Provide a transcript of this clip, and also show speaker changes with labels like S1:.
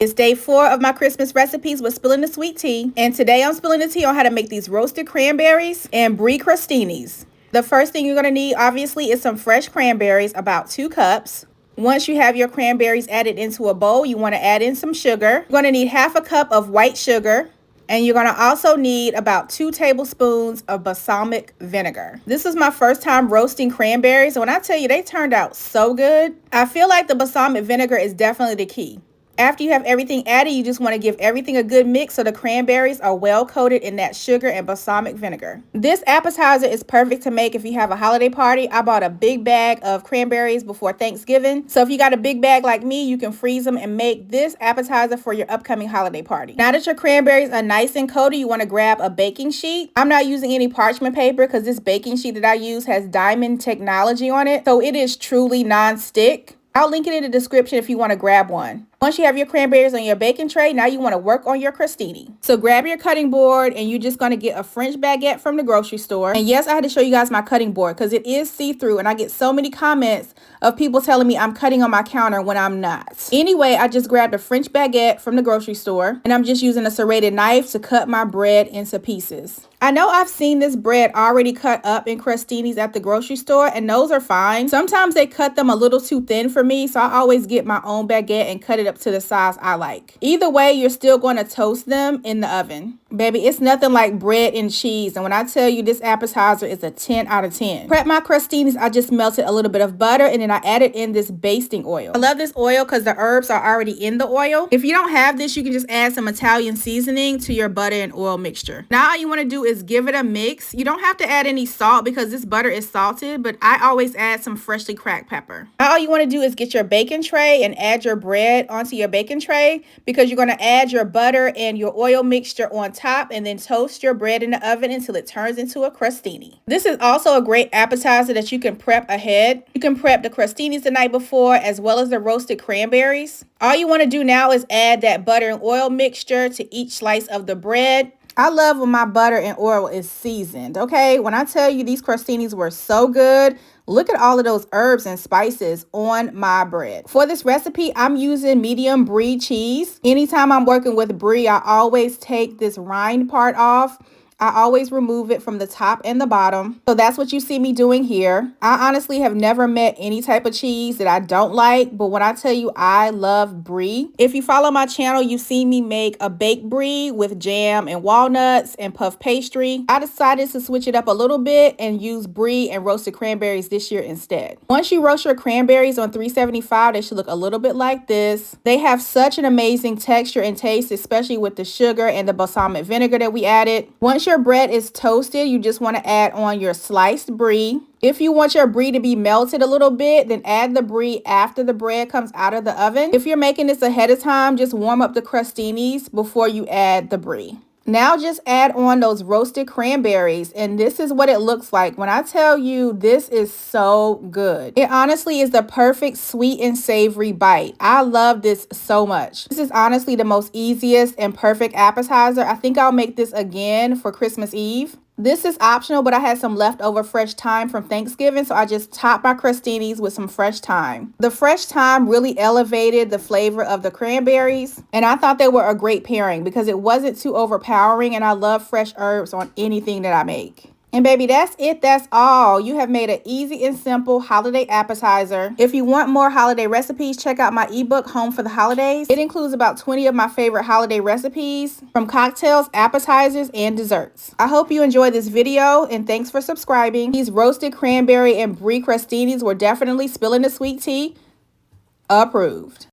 S1: It's day 4 of my Christmas recipes with Spilling the Sweet Tea. And today I'm spilling the tea on how to make these roasted cranberries and Brie crostinis. The first thing you're going to need, obviously, is some fresh cranberries, about 2 cups. Once you have your cranberries added into a bowl, you want to add in some sugar. You're going to need half a cup of white sugar. And you're going to also need about 2 tablespoons of balsamic vinegar. This is my first time roasting cranberries. And when I tell you they turned out so good, I feel like the balsamic vinegar is definitely the key. After you have everything added, you just want to give everything a good mix so the cranberries are well coated in that sugar and balsamic vinegar. This appetizer is perfect to make if you have a holiday party. I bought a big bag of cranberries before Thanksgiving. So if you got a big bag like me, you can freeze them and make this appetizer for your upcoming holiday party. Now that your cranberries are nice and coated, you want to grab a baking sheet. I'm not using any parchment paper because this baking sheet that I use has diamond technology on it. So it is truly non-stick. I'll link it in the description if you want to grab one. Once you have your cranberries on your baking tray, now you want to work on your crostini. So grab your cutting board and you're just going to get a French baguette from the grocery store. And yes, I had to show you guys my cutting board because it is see-through and I get so many comments of people telling me I'm cutting on my counter when I'm not. Anyway, I just grabbed a French baguette from the grocery store and I'm just using a serrated knife to cut my bread into pieces. I know I've seen this bread already cut up in crostinis at the grocery store and those are fine. Sometimes they cut them a little too thin for me, so I always get my own baguette and cut it up to the size I like. Either way, you're still going to toast them in the oven. Baby, it's nothing like bread and cheese. And when I tell you this appetizer is a 10 out of 10. Prep my crostinis, I just melted a little bit of butter and then I added in this basting oil. I love this oil because the herbs are already in the oil. If you don't have this, you can just add some Italian seasoning to your butter and oil mixture. Now all you want to do is give it a mix. You don't have to add any salt because this butter is salted, but I always add some freshly cracked pepper. Now all you want to do is get your baking tray and add your bread onto your baking tray because you're going to add your butter and your oil mixture on top and then toast your bread in the oven until it turns into a crostini. This is also a great appetizer that you can prep ahead. You can prep the crostinis the night before as well as the roasted cranberries. All you want to do now is add that butter and oil mixture to each slice of the bread. I love when my butter and oil is seasoned, okay? When I tell you these crostinis were so good, look at all of those herbs and spices on my bread. For this recipe, I'm using medium Brie cheese. Anytime I'm working with Brie, I always take this rind part off. I always remove it from the top and the bottom. So that's what you see me doing here. I honestly have never met any type of cheese that I don't like, but when I tell you I love Brie, if you follow my channel, you've seen me make a baked Brie with jam and walnuts and puff pastry. I decided to switch it up a little bit and use Brie and roasted cranberries this year instead. Once you roast your cranberries on 375, they should look a little bit like this. They have such an amazing texture and taste, especially with the sugar and the balsamic vinegar that we added. Once your bread is toasted, you just want to add on your sliced Brie. If you want your Brie to be melted a little bit, then add the Brie after the bread comes out of the oven. If you're making this ahead of time, just warm up the crostinis before you add the Brie. Now just add on those roasted cranberries and this is what it looks like. When I tell you this is so good. It honestly is the perfect sweet and savory bite. I love this so much. This is honestly the most easiest and perfect appetizer. I think I'll make this again for Christmas Eve. This is optional, but I had some leftover fresh thyme from Thanksgiving, so I just topped my crostinis with some fresh thyme. The fresh thyme really elevated the flavor of the cranberries, and I thought they were a great pairing because it wasn't too overpowering, and I love fresh herbs on anything that I make. And baby, that's it. That's all. You have made an easy and simple holiday appetizer. If you want more holiday recipes, check out my ebook, Home for the Holidays. It includes about 20 of my favorite holiday recipes from cocktails, appetizers, and desserts. I hope you enjoyed this video and thanks for subscribing. These roasted cranberry and Brie crostinis were definitely spilling the sweet tea. Approved.